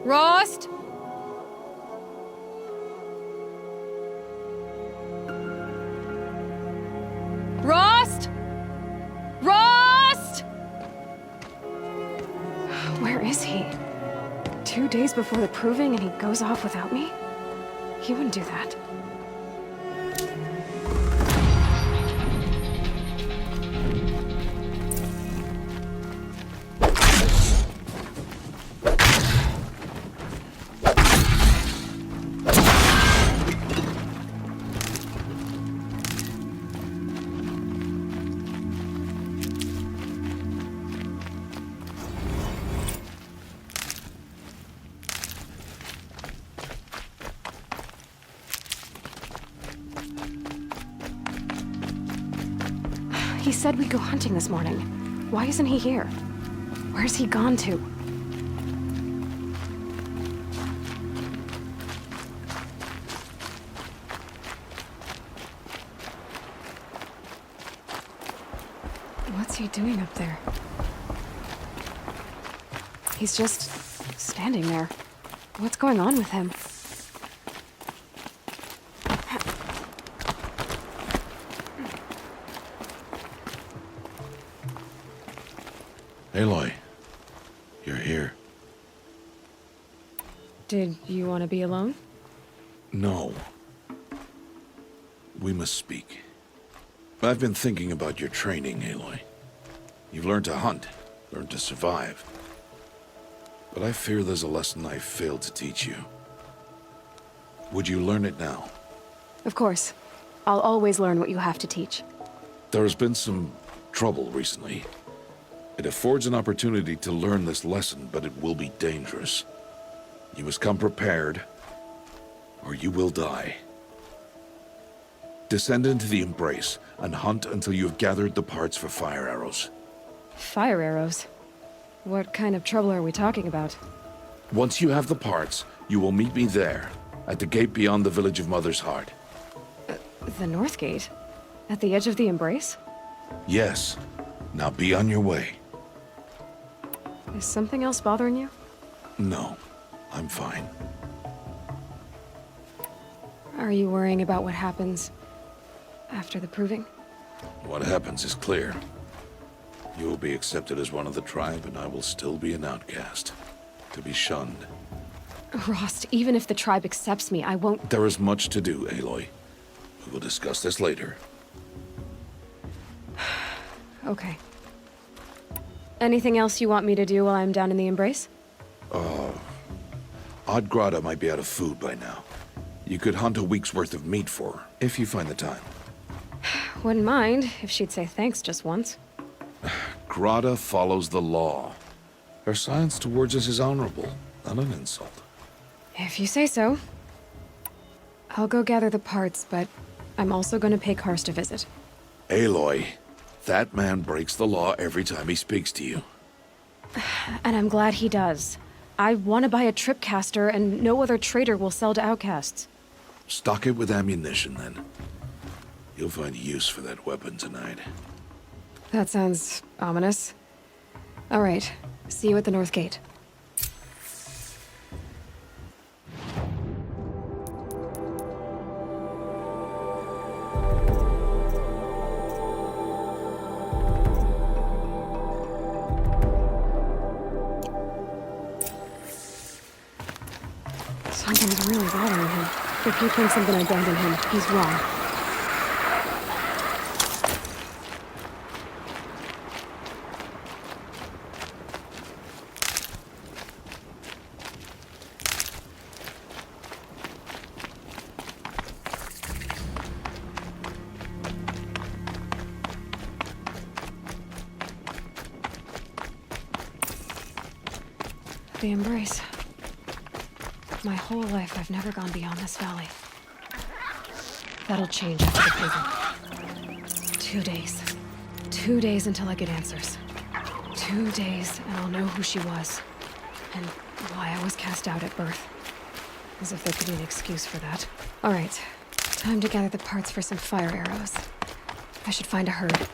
Rost? Rost? Rost? Where is he? 2 days before the proving and he goes off without me? He wouldn't do that. He said we'd go hunting this morning. Why isn't he here? Where's he gone to? What's he doing up there? He's just standing there. What's going on with him? Aloy, you're here. Did you want to be alone? No. We must speak. I've been thinking about your training, Aloy. You've learned to hunt, learned to survive. But I fear there's a lesson I failed to teach you. Would you learn it now? Of course. I'll always learn what you have to teach. There has been some trouble recently. It affords an opportunity to learn this lesson, but it will be dangerous. You must come prepared, or you will die. Descend into the Embrace and hunt until you have gathered the parts for fire arrows. Fire arrows? What kind of trouble are we talking about? Once you have the parts, you will meet me there, at the gate beyond the village of Mother's Heart. The North Gate? At the edge of the Embrace? Yes. Now be on your way. Is something else bothering you? No, I'm fine. Are you worrying about what happens after the proving? What happens is clear. You will be accepted as one of the tribe, and I will still be an outcast. To be shunned. Rost, even if the tribe accepts me, I won't— There is much to do, Aloy. We will discuss this later. Okay. Anything else you want me to do while I'm down in the Embrace? Odd Grata might be out of food by now. You could hunt a week's worth of meat for her, if you find the time. Wouldn't mind if she'd say thanks just once. Grata follows the law. Her silence towards us is honorable, not an insult. If you say so. I'll go gather the parts, but I'm also going to pay Karst a visit. Aloy, that man breaks the law every time he speaks to you. And I'm glad he does. I want to buy a tripcaster, and no other trader will sell to outcasts. Stock it with ammunition, then. You'll find use for that weapon tonight. That sounds ominous. All right. See you at the North Gate. Something's really bothering him. If he thinks I'm gonna abandon him, he's wrong. The Embrace. My whole life, I've never gone beyond this valley. That'll change after the prison. 2 days. 2 days until I get answers. 2 days, and I'll know who she was. And why I was cast out at birth. As if there could be an excuse for that. All right. Time to gather the parts for some fire arrows. I should find a herd.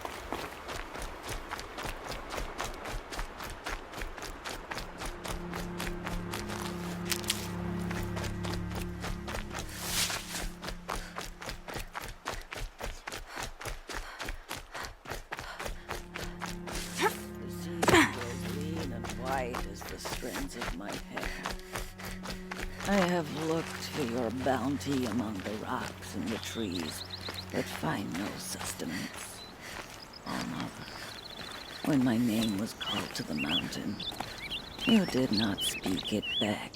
as the strands of my hair. I have looked for your bounty among the rocks and the trees, but find no sustenance. Oh, Mother, when my name was called to the mountain, you did not speak it back.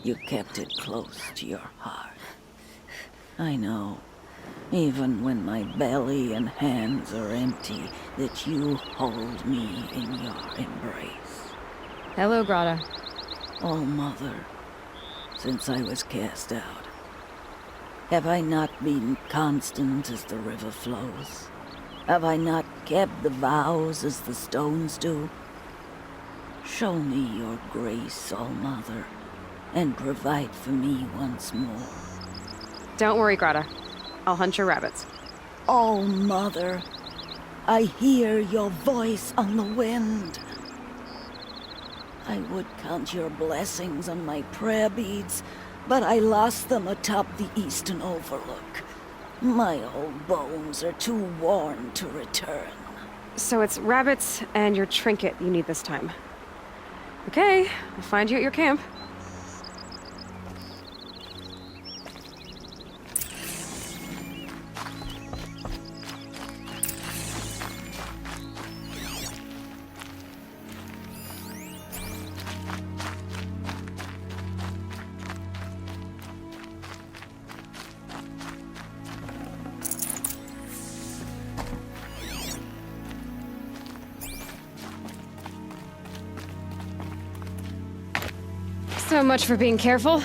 You kept it close to your heart. I know, even when my belly and hands are empty, that you hold me in your embrace. Hello, Grata. Oh, Mother, since I was cast out, have I not been constant as the river flows? Have I not kept the vows as the stones do? Show me your grace, All Mother, and provide for me once more. Don't worry, Grata. I'll hunt your rabbits. Oh, Mother, I hear your voice on the wind. I would count your blessings on my prayer beads, but I lost them atop the eastern overlook. My old bones are too worn to return. So it's rabbits and your trinket you need this time. Okay, I'll find you at your camp. So much for being careful.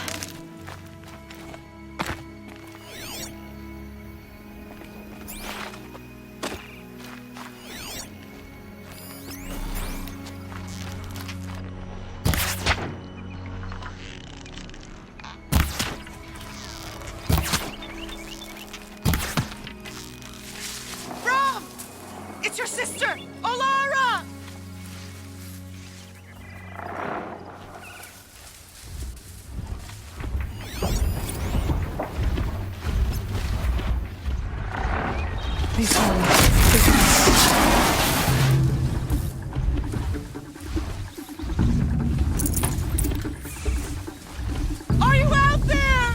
Rom! It's your sister, Olara! Please tell me. Please tell me. Are you out there?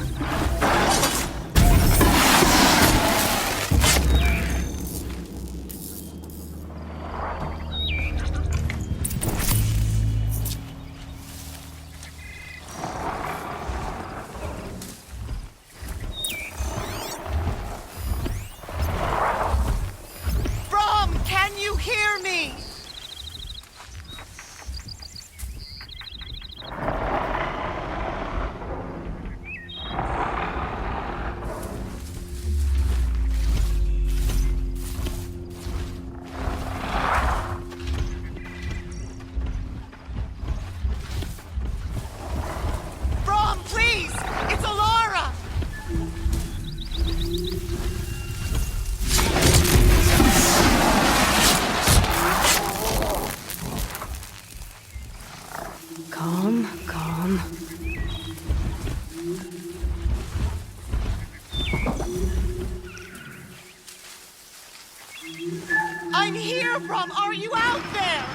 Rom, can you hear me? Rom, please! It's Alara! Calm, calm. I'm here, Rom! Are you out there?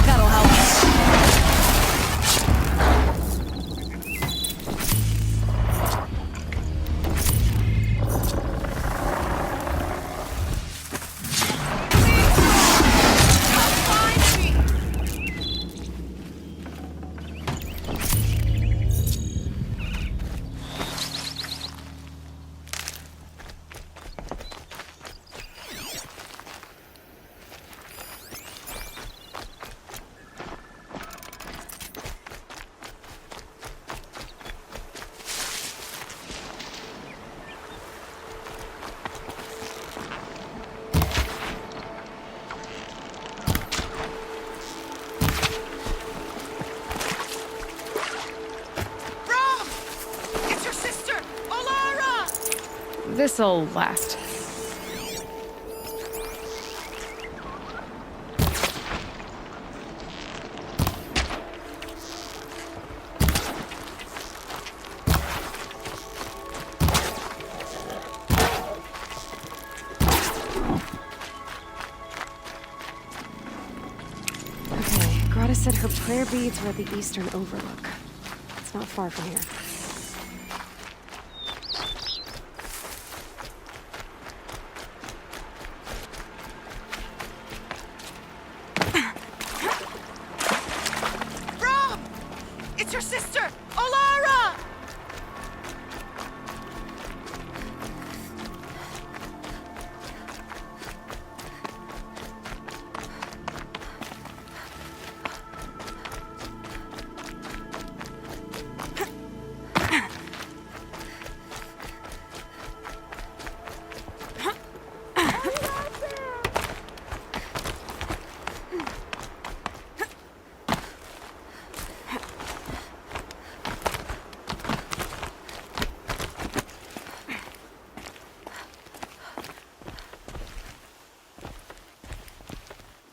That'll help. Find me! Rom! It's your sister, Olara! This'll last. prayer beads are at the eastern overlook. It's not far from here. Brom! It's your sister, Olara!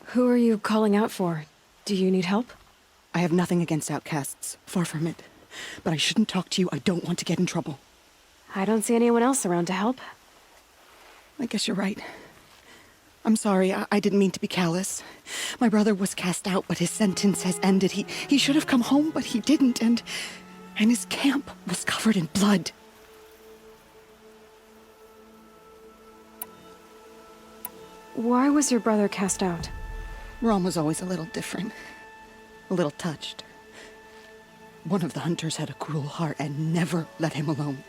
Who are you calling out for? Do you need help? I have nothing against outcasts. Far from it. But I shouldn't talk to you. I don't want to get in trouble. I don't see anyone else around to help. I guess you're right. I'm sorry. I didn't mean to be callous. My brother was cast out, but his sentence has ended. He should have come home, but he didn't, and his camp was covered in blood. Why was your brother cast out? Rom was always a little different. A little touched. One of the hunters had a cruel heart and never let him alone.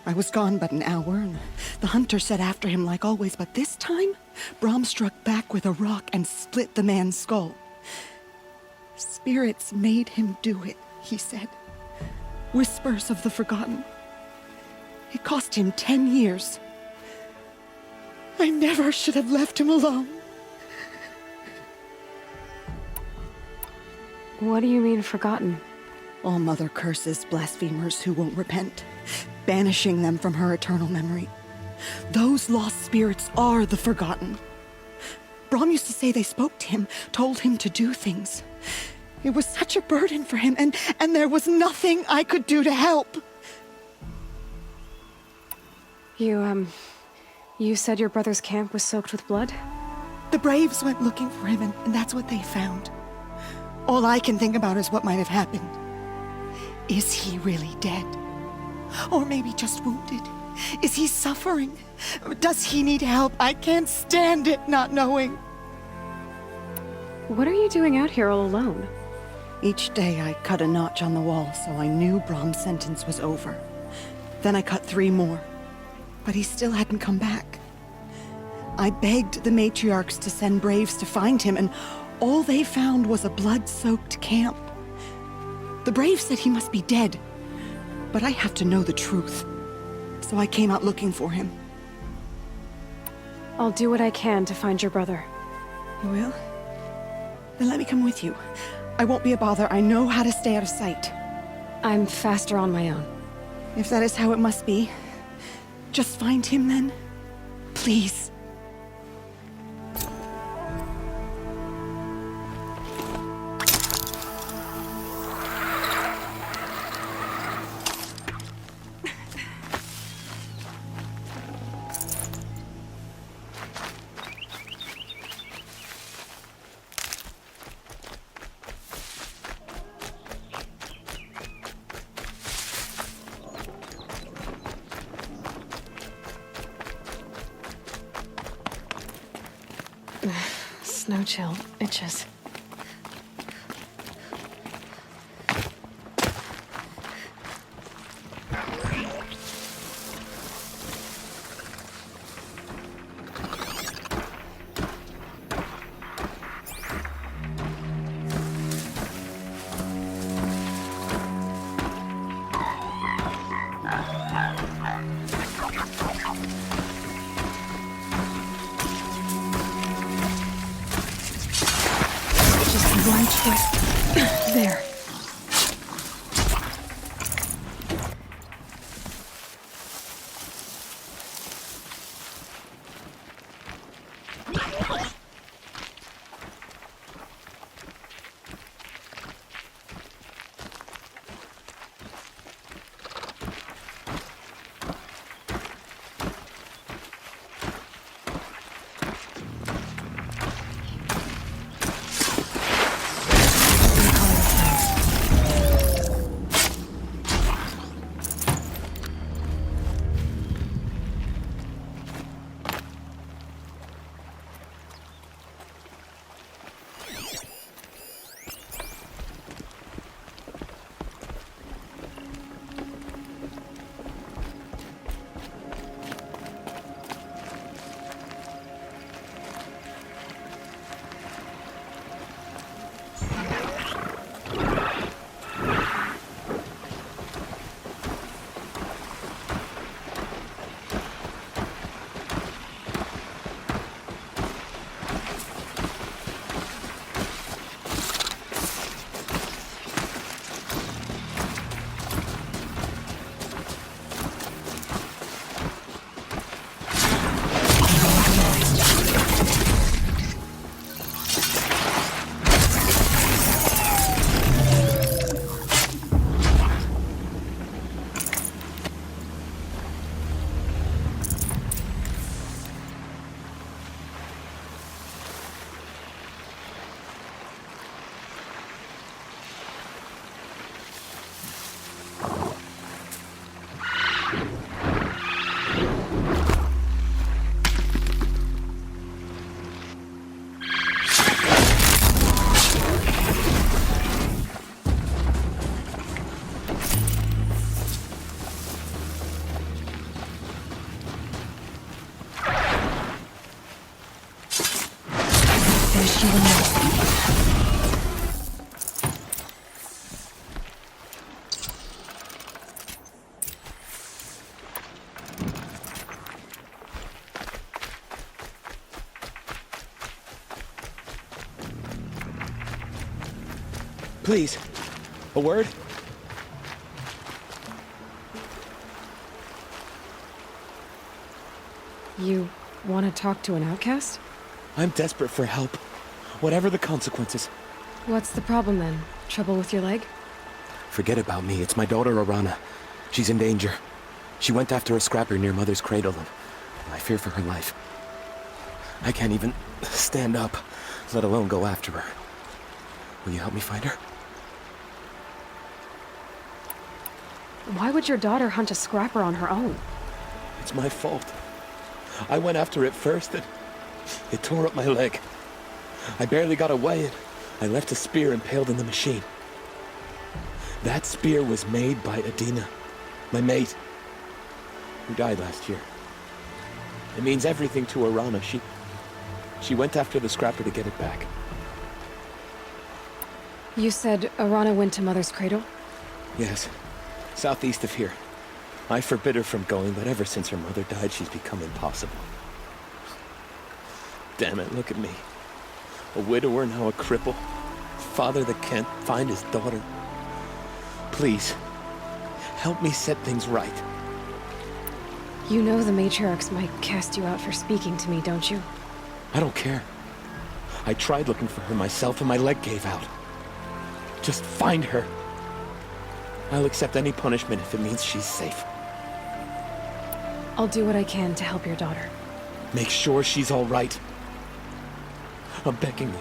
I was gone but an hour, and the hunter set after him like always, but this time, Brom struck back with a rock and split the man's skull. Spirits made him do it, he said. Whispers of the forgotten. It cost him 10 years. I never should have left him alone. What do you mean, forgotten? All mother curses blasphemers who won't repent, banishing them from her eternal memory. Those lost spirits are the forgotten. Brom used to say they spoke to him, told him to do things. It was such a burden for him, and there was nothing I could do to help. You said your brother's camp was soaked with blood? The Braves went looking for him, and that's what they found. All I can think about is what might have happened. Is he really dead? Or maybe just wounded? Is he suffering? Does he need help? I can't stand it not knowing. What are you doing out here all alone? Each day I cut a notch on the wall so I knew Brom's sentence was over. Then I cut 3 more. But he still hadn't come back. I begged the matriarchs to send Braves to find him, and all they found was a blood-soaked camp. The Braves said he must be dead, but I have to know the truth. So I came out looking for him. I'll do what I can to find your brother. You will? Then let me come with you. I won't be a bother. I know how to stay out of sight. I'm faster on my own. If that is how it must be, just find him then. Please. Snow chill itches. Please, a word? You want to talk to an outcast? I'm desperate for help. Whatever the consequences. What's the problem then? Trouble with your leg? Forget about me. It's my daughter, Arana. She's in danger. She went after a scrapper near Mother's cradle, and I fear for her life. I can't even stand up, let alone go after her. Will you help me find her? Why would your daughter hunt a scrapper on her own? It's my fault. I went after it first, and it tore up my leg. I barely got away, and I left a spear impaled in the machine. That spear was made by Adina, my mate, who died last year. It means everything to Arana. She went after the scrapper to get it back. You said Arana went to Mother's cradle? Yes, southeast of here. I forbid her from going, but ever since her mother died, she's become impossible. Damn it, look at me. A widower, now a cripple. Father that can't find his daughter. Please, help me set things right. You know the matriarchs might cast you out for speaking to me, don't you? I don't care. I tried looking for her myself and my leg gave out. Just find her. I'll accept any punishment if it means she's safe. I'll do what I can to help your daughter. Make sure she's all right. I'm begging you.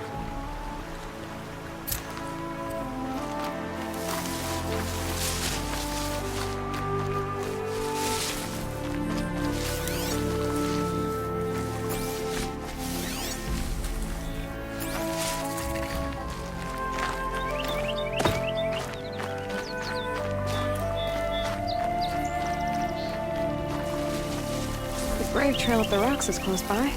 The brave trail up the rocks is close by.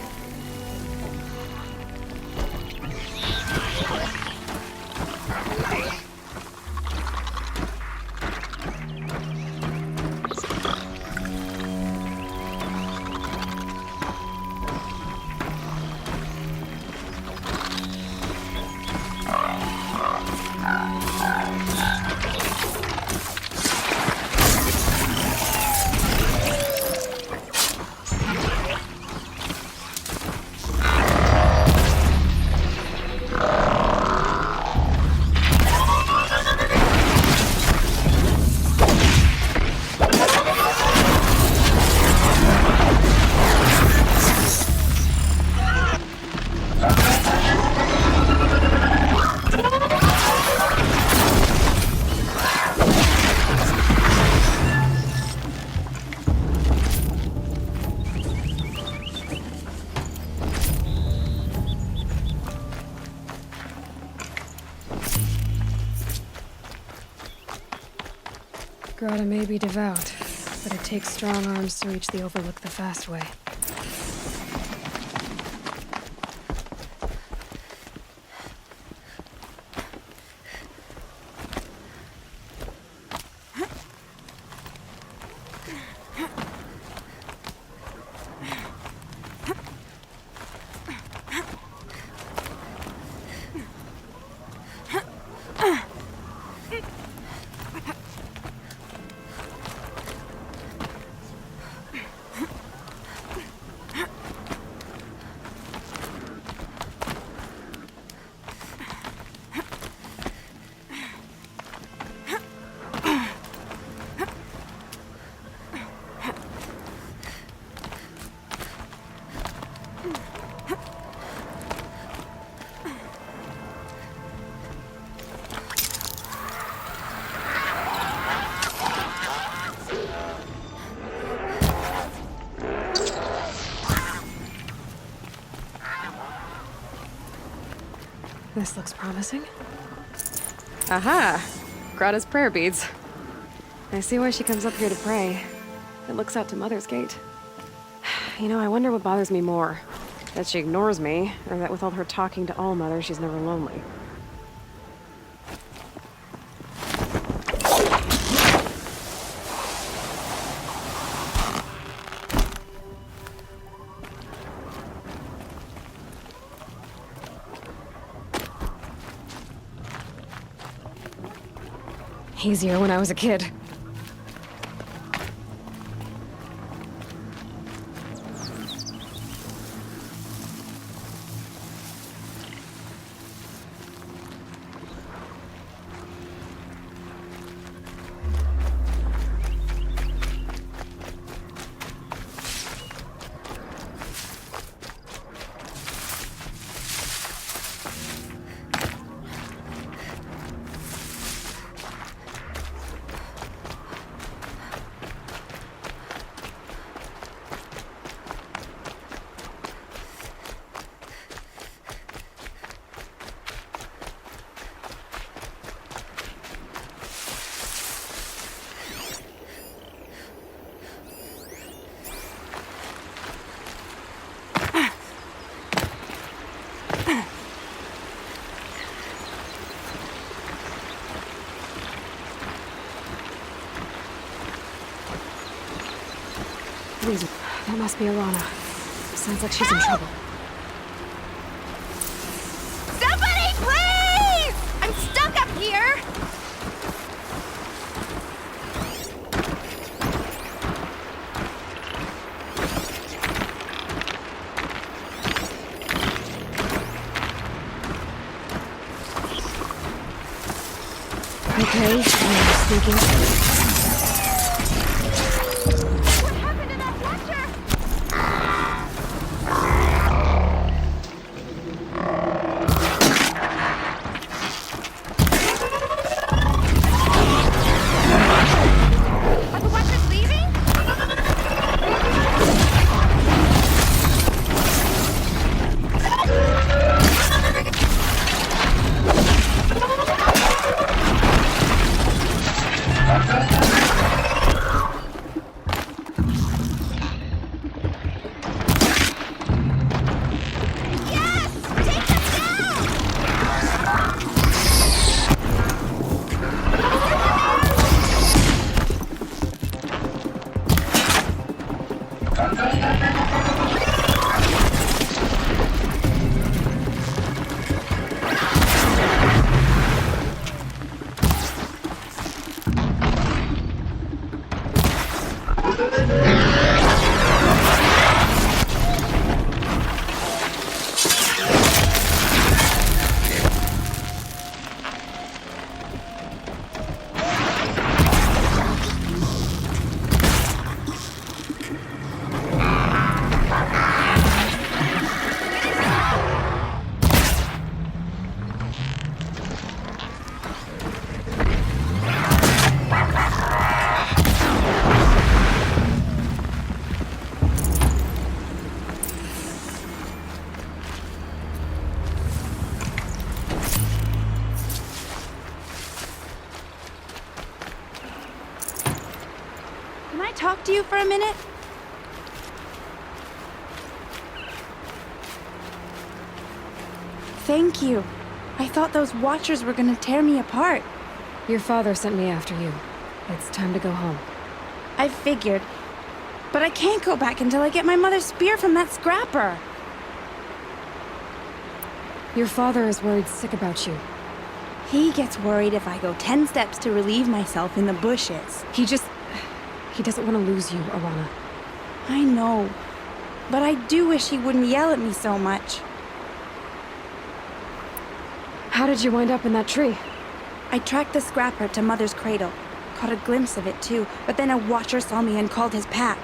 Grata may be devout, but it takes strong arms to reach the Overlook the fast way. This looks promising. Aha! Grata's prayer beads. I see why she comes up here to pray. It looks out to Mother's Gate. You know, I wonder what bothers me more. That she ignores me, or that with all her talking to All Mother, she's never lonely. Easier when I was a kid. Please, that must be Alana. Sounds like she's in trouble. Somebody, please! I'm stuck up here! Okay, I'm sneaking. What happened to that watcher? Are the watchers leaving? Yes! Take them down! Can I talk to you for a minute? Thank you. I thought those watchers were gonna tear me apart. Your father sent me after you. It's time to go home. I figured. But I can't go back until I get my mother's spear from that scrapper. Your father is worried sick about you. He gets worried if I go 10 steps to relieve myself in the bushes. He doesn't want to lose you, Alana. I know. But I do wish he wouldn't yell at me so much. How did you wind up in that tree? I tracked the scrapper to Mother's cradle. Caught a glimpse of it too, but then a watcher saw me and called his pack.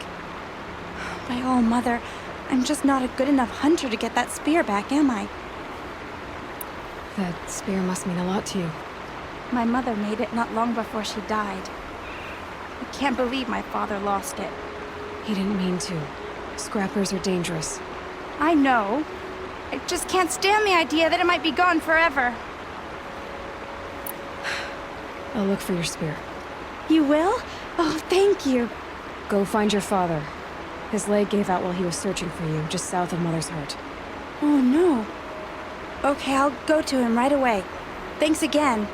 By all, Mother, I'm just not a good enough hunter to get that spear back, am I? That spear must mean a lot to you. My mother made it not long before she died. I can't believe my father lost it. He didn't mean to. Scrappers are dangerous. I know. I just can't stand the idea that it might be gone forever. I'll look for your spear. You will? Oh, thank you. Go find your father. His leg gave out while he was searching for you, just south of Mother's Heart. Oh, no. Okay, I'll go to him right away. Thanks again.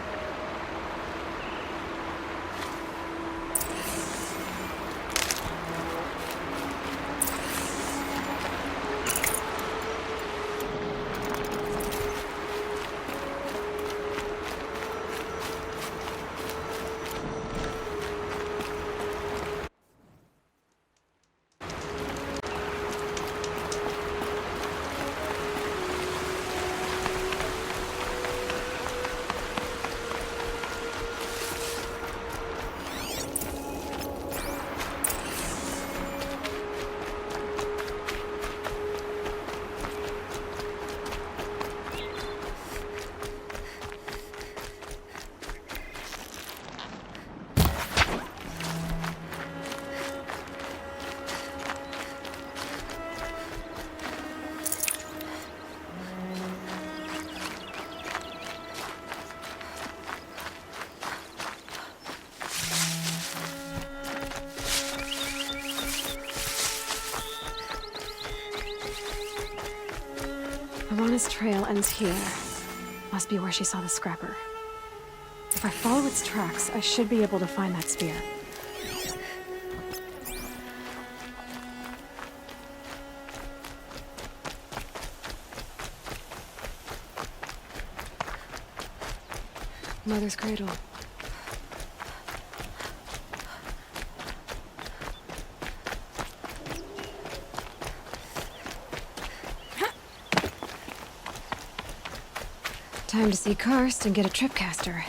Anna's trail ends here. Must be where she saw the scrapper. If I follow its tracks, I should be able to find that spear. Mother's cradle. Time to see Karst and get a tripcaster.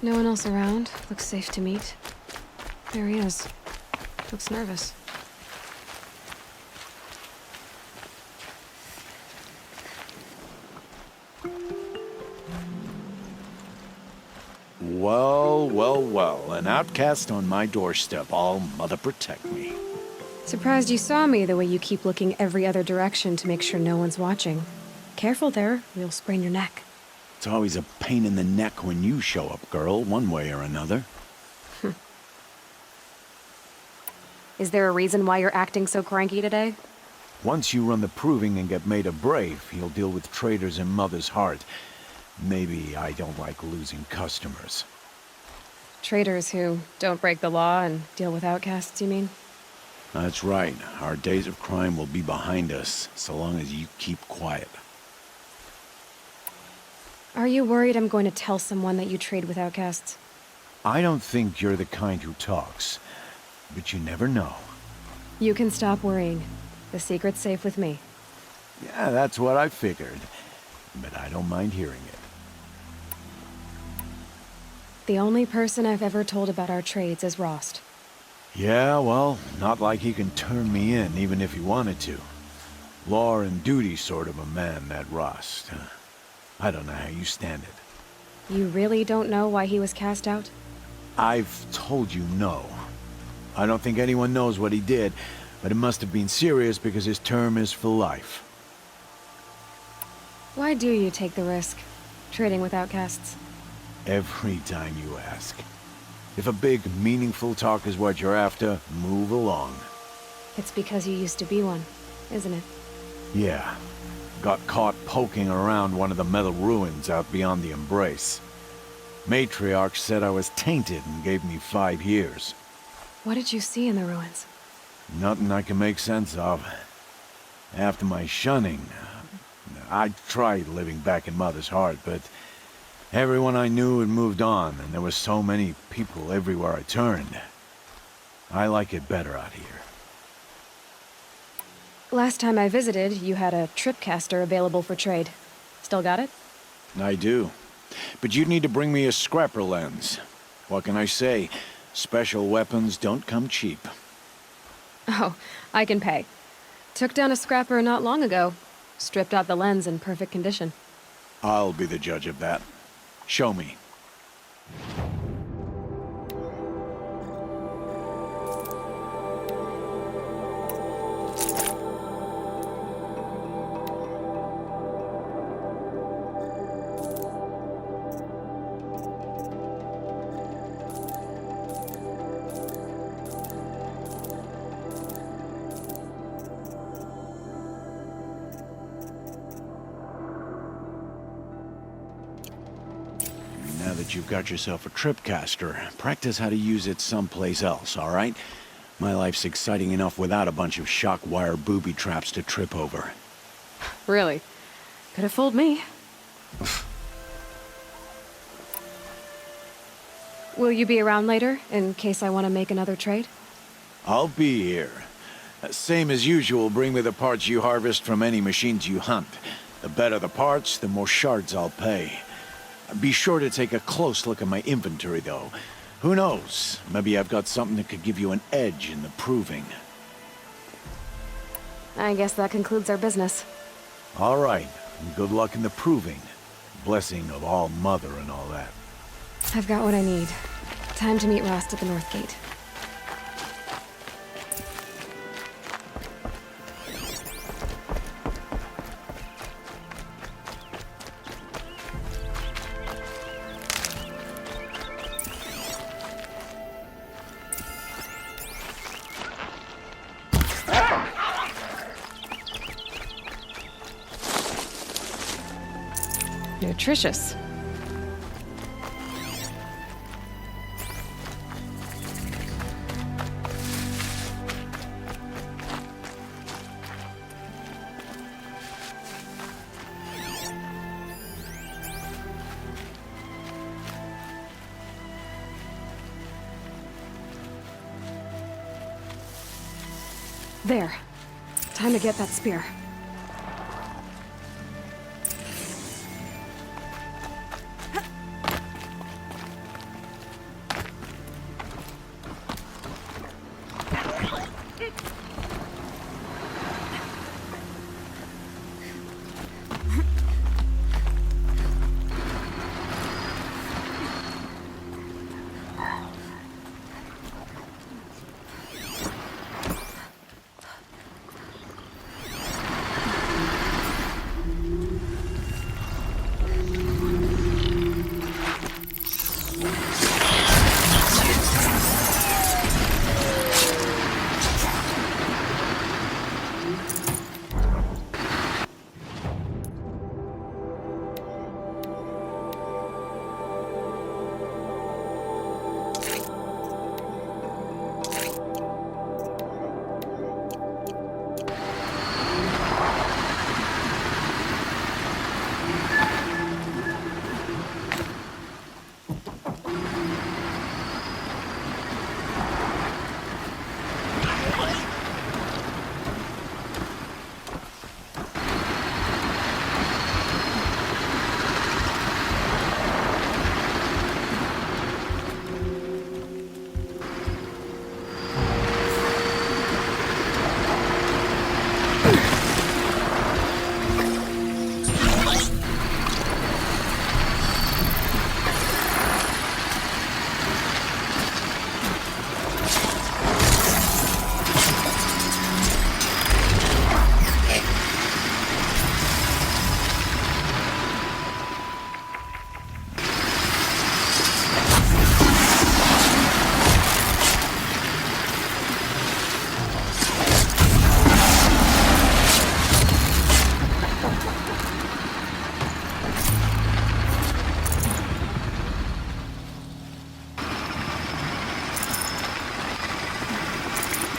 No one else around. Looks safe to meet. There he is. Looks nervous. Well, well, well. An outcast on my doorstep. All mother protect me. Surprised you saw me the way you keep looking every other direction to make sure no one's watching. Careful there, you'll sprain your neck. It's always a pain in the neck when you show up, girl, one way or another. Is there a reason why you're acting so cranky today? Once you run the proving and get made a brave, you'll deal with traitors in Mother's Heart. Maybe I don't like losing customers. Traitors who don't break the law and deal with outcasts, you mean? That's right. Our days of crime will be behind us, so long as you keep quiet. Are you worried I'm going to tell someone that you trade with outcasts? I don't think you're the kind who talks, but you never know. You can stop worrying. The secret's safe with me. Yeah, that's what I figured, but I don't mind hearing it. The only person I've ever told about our trades is Rost. Yeah, well, not like he can turn me in, even if he wanted to. Law and duty sort of a man, that Rost. I don't know how you stand it. You really don't know why he was cast out? I've told you no. I don't think anyone knows what he did, but it must have been serious because his term is for life. Why do you take the risk, trading with outcasts? Every time you ask. If a big, meaningful talk is what you're after, move along. It's because you used to be one, isn't it? Yeah. Got caught poking around one of the metal ruins out beyond the Embrace. Matriarch said I was tainted and gave me 5 years. What did you see in the ruins? Nothing I can make sense of. After my shunning, I tried living back in Mother's Heart, but everyone I knew had moved on, and there were so many people everywhere I turned. I like it better out here. Last time I visited, you had a tripcaster available for trade. Still got it? I do. But you'd need to bring me a scrapper lens. What can I say? Special weapons don't come cheap. Oh, I can pay. Took down a scrapper not long ago. Stripped out the lens in perfect condition. I'll be the judge of that. Show me. Now that you've got yourself a tripcaster, practice how to use it someplace else, all right? My life's exciting enough without a bunch of shock wire booby traps to trip over. Really? Could have fooled me. Will you be around later, in case I want to make another trade? I'll be here. Same as usual, bring me the parts you harvest from any machines you hunt. The better the parts, the more shards I'll pay. Be sure to take a close look at my inventory, though. Who knows? Maybe I've got something that could give you an edge in the proving. I guess that concludes our business. All right. Good luck in the proving. Blessing of All Mother and all that. I've got what I need. Time to meet Rost at the North Gate. Nutritious. There. Time to get that spear.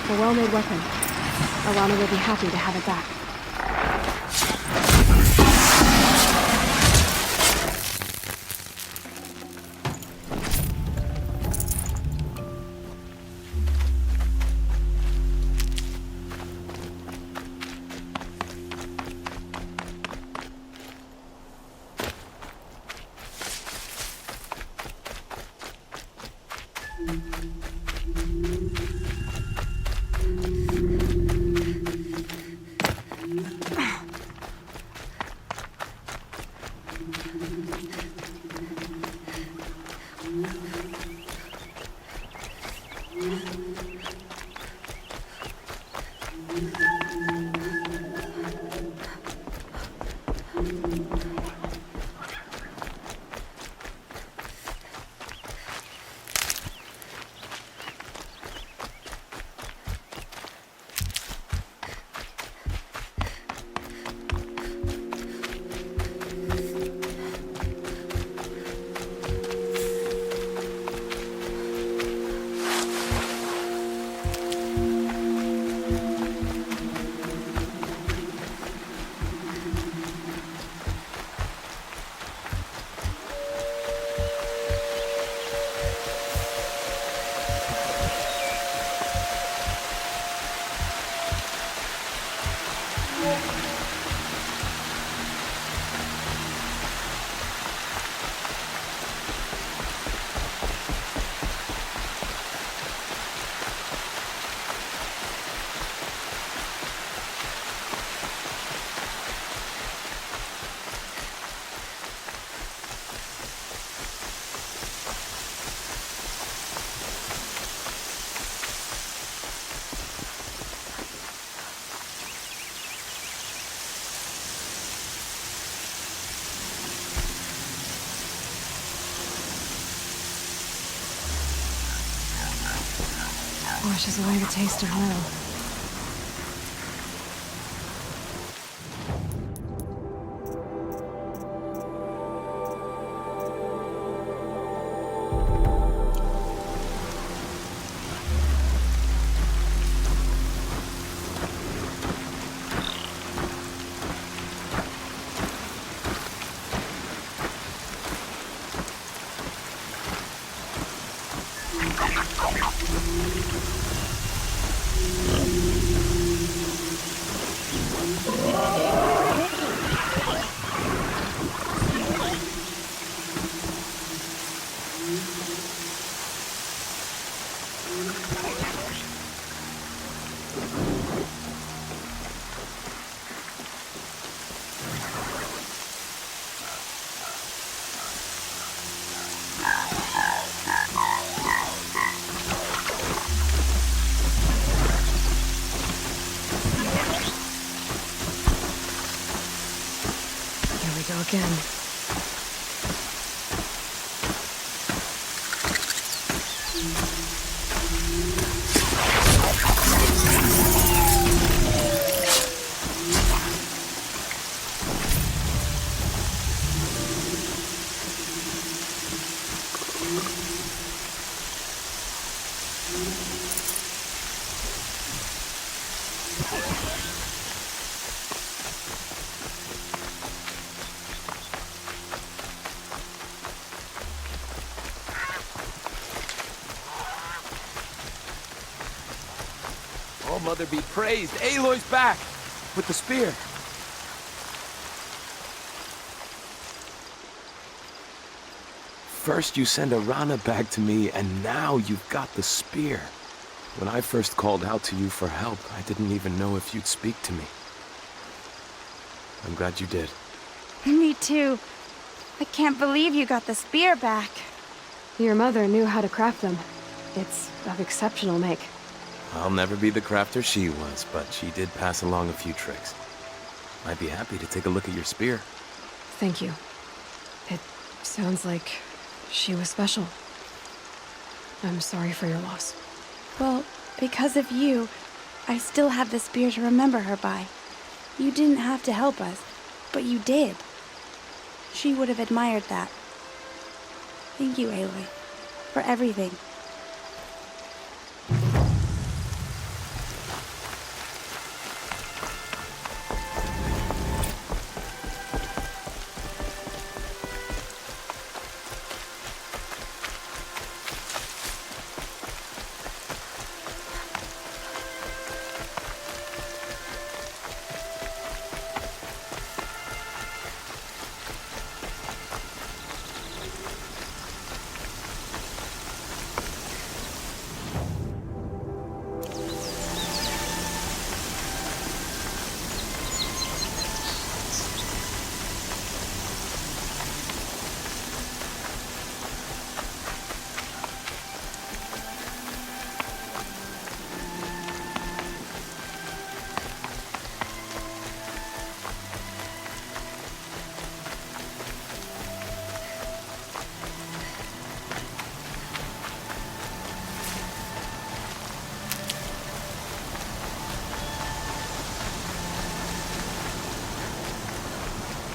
A well-made weapon. Alana will be happy to have it back. Washes away the taste of metal. go again. Oh, Mother be praised. Aloy's back! With the spear. First you send Arana back to me, and now you've got the spear. When I first called out to you for help, I didn't even know if you'd speak to me. I'm glad you did. Me too. I can't believe you got the spear back. Your mother knew how to craft them. It's of exceptional make. I'll never be the crafter she was, but she did pass along a few tricks. I'd be happy to take a look at your spear. Thank you. It sounds like she was special. I'm sorry for your loss. Well, because of you, I still have the spear to remember her by. You didn't have to help us, but you did. She would have admired that. Thank you, Aloy, for everything.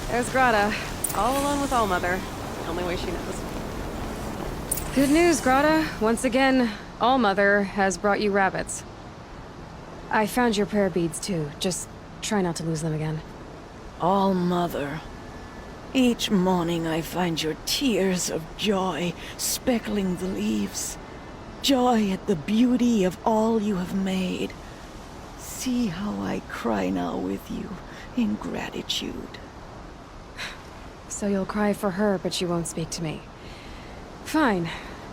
There's Grata, all alone with Allmother. The only way she knows. Good news, Grata. Once again, Allmother has brought you rabbits. I found your prayer beads, too. Just try not to lose them again. All-Mother, each morning I find your tears of joy speckling the leaves. Joy at the beauty of all you have made. See how I cry now with you in gratitude. So you'll cry for her, but you won't speak to me. Fine.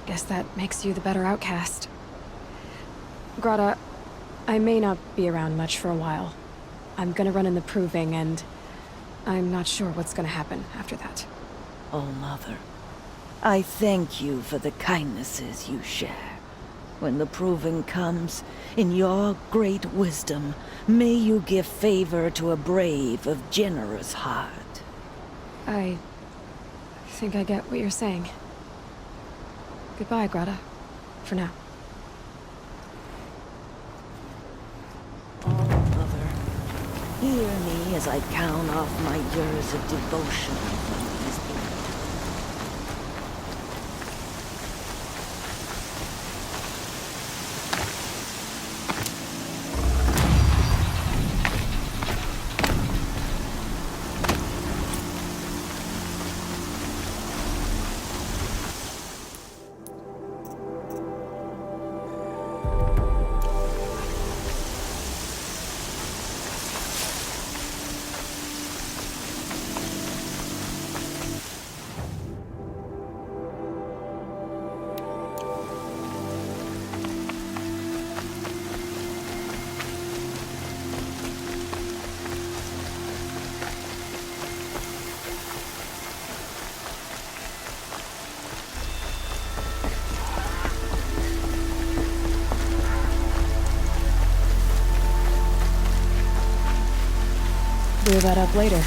Guess that makes you the better outcast. Grata, I may not be around much for a while. I'm gonna run in the proving, and I'm not sure what's gonna happen after that. All-Mother, I thank you for the kindnesses you share. When the proving comes, in your great wisdom, may you give favor to a brave of generous heart. I think I get what you're saying. Goodbye, Grata. For now. All-Mother, hear me as I count off my years of devotion from these people. Clear that up later.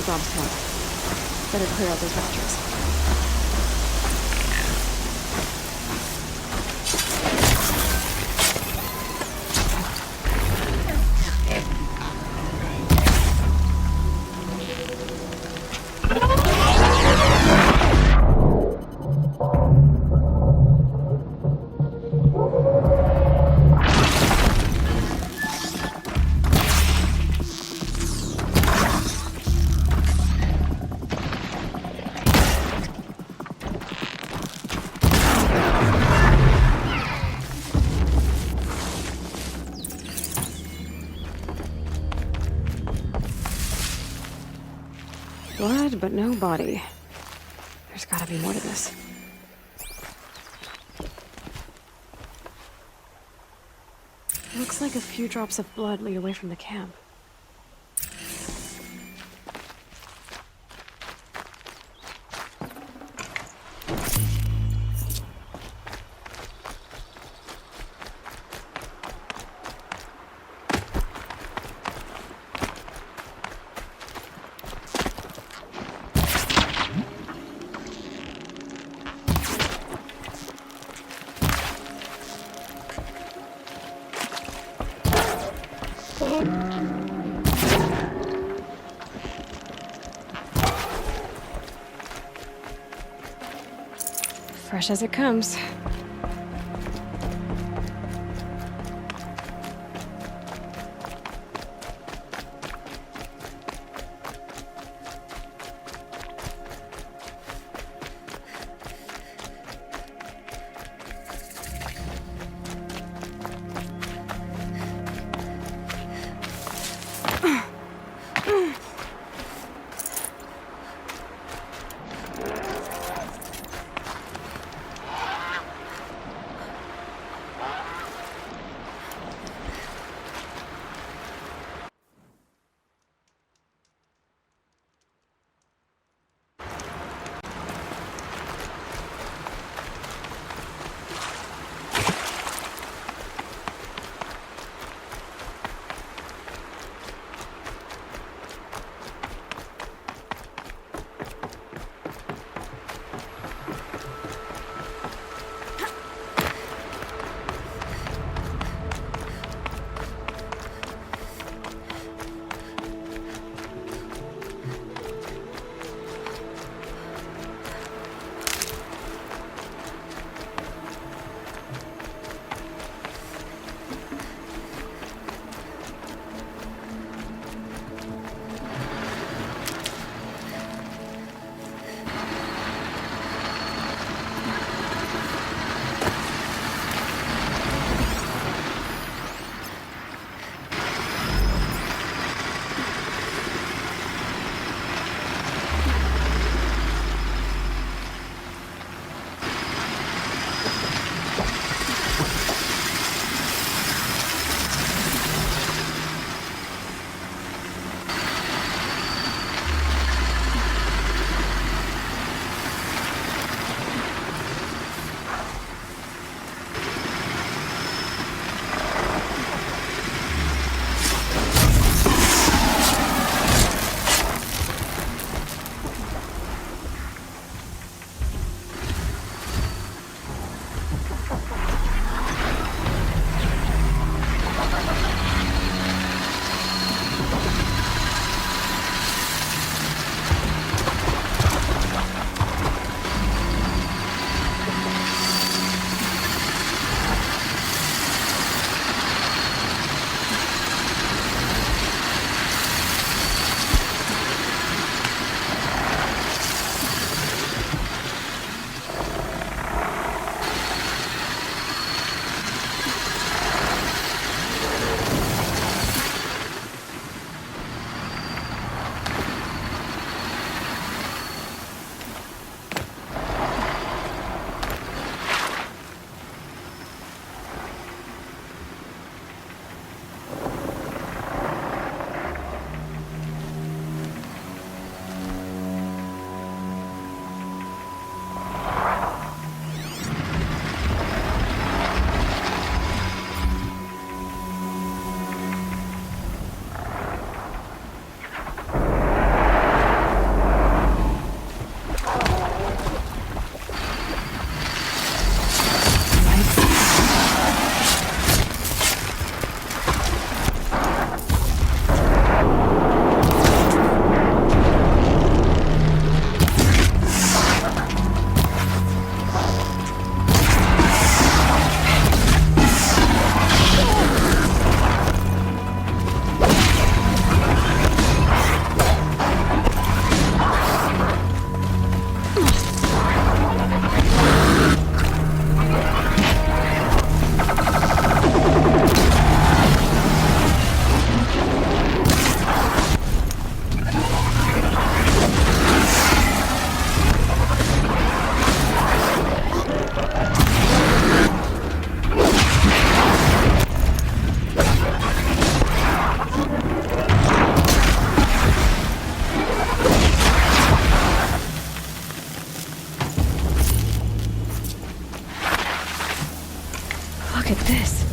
see Brom's camp. Better clear out those vultures. Blood, but no body. There's gotta be more to this. Looks like a few drops of blood lead away from the camp. Fresh as it comes. Look at this.